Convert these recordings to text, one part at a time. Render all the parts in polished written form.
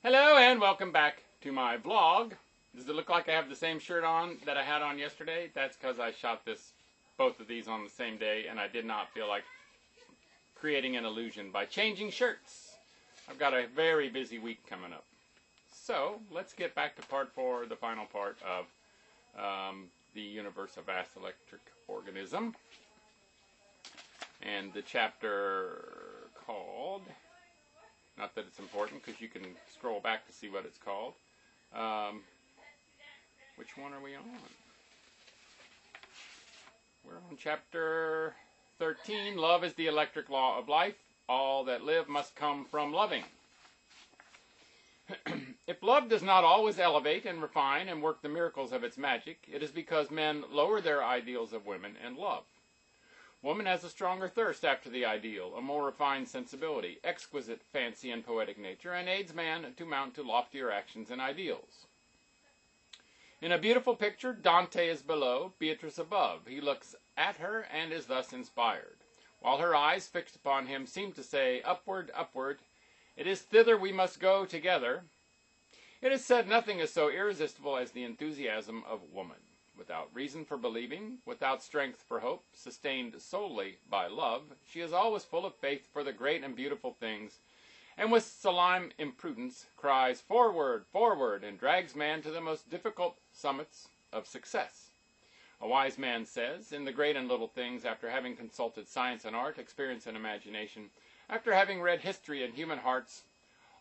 Hello and welcome back to my vlog. Does it look like I have the same shirt on that I had on yesterday? That's because I shot both of these on the same day and I did not feel like creating an illusion by changing shirts. I've got a very busy week coming up. So let's get back to part 4, the final part of the universe of vast electric organism. And the chapter called, not that it's important because you can scroll back to see what it's called. Which one are we on? We're on chapter 13. Love is the electric law of life. All that live must come from loving. If love does not always elevate and refine and work the miracles of its magic, it is because men lower their ideals of women and love. Woman has a stronger thirst after the ideal, a more refined sensibility, exquisite fancy and poetic nature, and aids man to mount to loftier actions and ideals. In a beautiful picture, Dante is below, Beatrice above. He looks at her and is thus inspired, while her eyes fixed upon him seem to say, "Upward, upward, it is thither we must go together." It is said nothing is so irresistible as the enthusiasm of woman. Without reason for believing, without strength for hope, sustained solely by love, she is always full of faith for the great and beautiful things, and with sublime imprudence cries, "Forward, forward," and drags man to the most difficult summits of success. A wise man says, in the great and little things, after having consulted science and art, experience and imagination, after having read history and human hearts,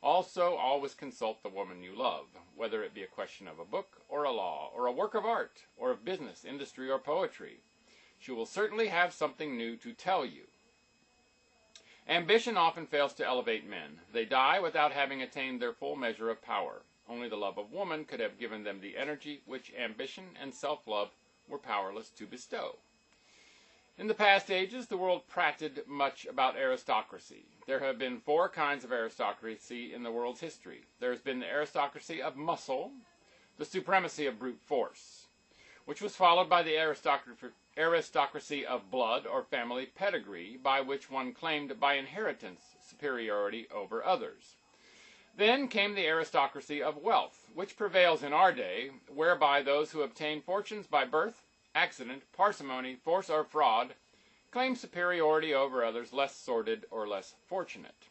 also always consult the woman you love, whether it be a question of a book, or a law, or a work of art, or of business, industry, or poetry. She will certainly have something new to tell you. Ambition often fails to elevate men. They die without having attained their full measure of power. Only the love of woman could have given them the energy which ambition and self-love were powerless to bestow. In the past ages, the world prated much about aristocracy. There have been 4 kinds of aristocracy in the world's history. There has been the aristocracy of muscle, the supremacy of brute force, which was followed by the aristocracy of blood or family pedigree, by which one claimed by inheritance superiority over others. Then came the aristocracy of wealth, which prevails in our day, whereby those who obtain fortunes by birth, accident, parsimony, force, or fraud claim superiority over others less sordid or less fortunate.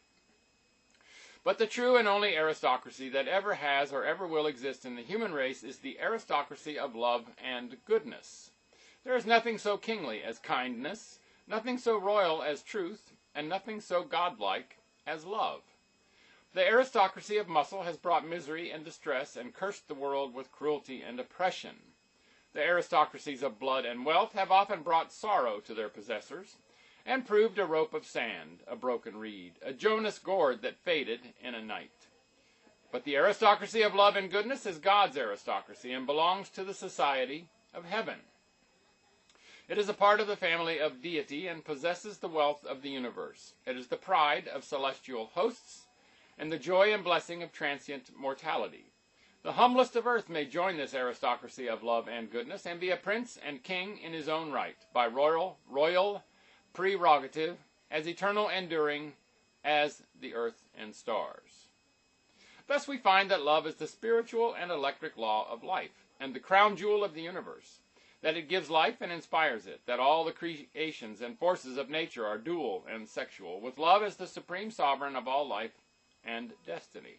But the true and only aristocracy that ever has or ever will exist in the human race is the aristocracy of love and goodness. There is nothing so kingly as kindness, nothing so royal as truth, and nothing so godlike as love. The aristocracy of muscle has brought misery and distress and cursed the world with cruelty and oppression. The aristocracies of blood and wealth have often brought sorrow to their possessors, and proved a rope of sand, a broken reed, a Jonas gourd that faded in a night. But the aristocracy of love and goodness is God's aristocracy, and belongs to the society of heaven. It is a part of the family of deity, and possesses the wealth of the universe. It is the pride of celestial hosts, and the joy and blessing of transient mortality. The humblest of earth may join this aristocracy of love and goodness, and be a prince and king in his own right, by royal prerogative, as eternal enduring as the earth and stars. Thus we find that love is the spiritual and electric law of life, and the crown jewel of the universe, that it gives life and inspires it, that all the creations and forces of nature are dual and sexual, with love as the supreme sovereign of all life and destiny.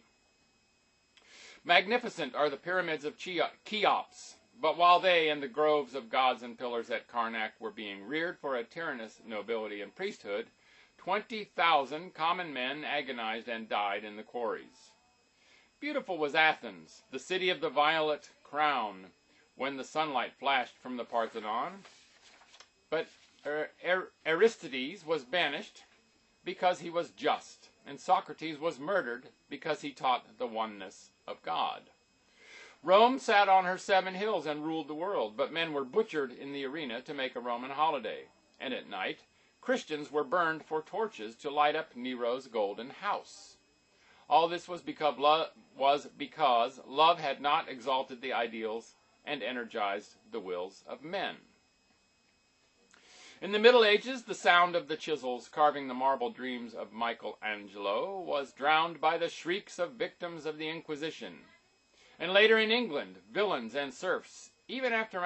Magnificent are the pyramids of Cheops, but while they and the groves of gods and pillars at Karnak were being reared for a tyrannous nobility and priesthood, 20,000 common men agonized and died in the quarries. Beautiful was Athens, the city of the violet crown, when the sunlight flashed from the Parthenon, but Aristides was banished because he was just, and Socrates was murdered because he taught the oneness of God. Rome sat on her 7 hills and ruled the world, but men were butchered in the arena to make a Roman holiday, and at night Christians were burned for torches to light up Nero's golden house. All this was because love had not exalted the ideals and energized the wills of men. In the Middle Ages, the sound of the chisels carving the marble dreams of Michelangelo was drowned by the shrieks of victims of the Inquisition. And later in England, villains and serfs, even after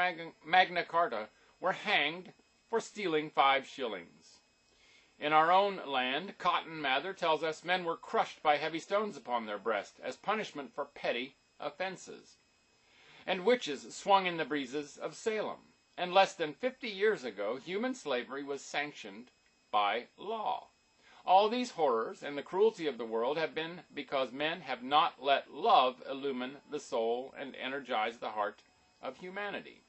Magna Carta, were hanged for stealing 5 shillings. In our own land, Cotton Mather tells us men were crushed by heavy stones upon their breast as punishment for petty offenses. And witches swung in the breezes of Salem. And less than 50 years ago, human slavery was sanctioned by law. All these horrors and the cruelty of the world have been because men have not let love illumine the soul and energize the heart of humanity.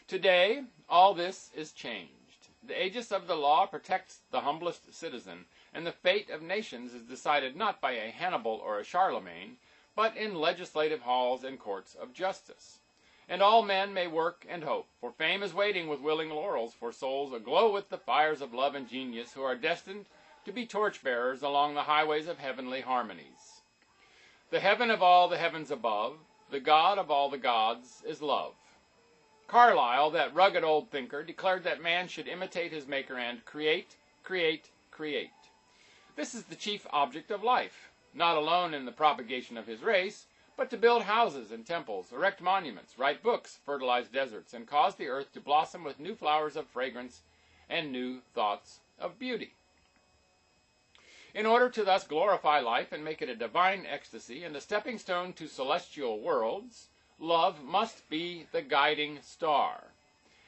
Today, all this is changed. The aegis of the law protects the humblest citizen, and the fate of nations is decided not by a Hannibal or a Charlemagne, but in legislative halls and courts of justice. And all men may work and hope, for fame is waiting with willing laurels for souls aglow with the fires of love and genius who are destined to be torchbearers along the highways of heavenly harmonies. The heaven of all the heavens above, the God of all the gods, is love. Carlyle, that rugged old thinker, declared that man should imitate his maker and create, create, create. This is the chief object of life, not alone in the propagation of his race, but to build houses and temples, erect monuments, write books, fertilize deserts, and cause the earth to blossom with new flowers of fragrance and new thoughts of beauty. In order to thus glorify life and make it a divine ecstasy and a stepping stone to celestial worlds, love must be the guiding star,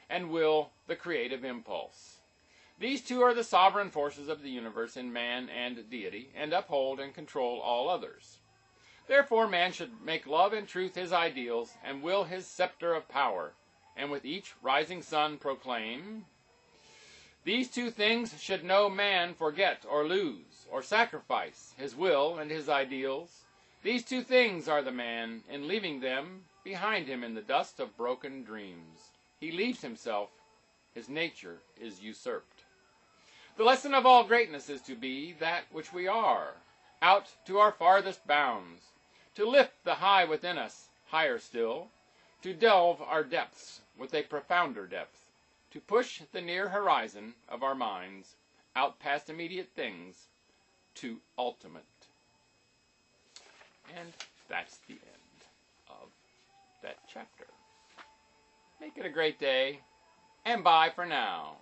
and will the creative impulse. These two are the sovereign forces of the universe in man and deity, and uphold and control all others. Therefore, man should make love and truth his ideals, and will his scepter of power, and with each rising sun proclaim, these 2 things should no man forget or lose, or sacrifice, his will and his ideals. These 2 things are the man, in leaving them behind him in the dust of broken dreams. He leaves himself, his nature is usurped. The lesson of all greatness is to be that which we are, out to our farthest bounds, to lift the high within us higher still, to delve our depths with a profounder depth, to push the near horizon of our minds out past immediate things to ultimate. And that's the end of that chapter. Make it a great day, and bye for now.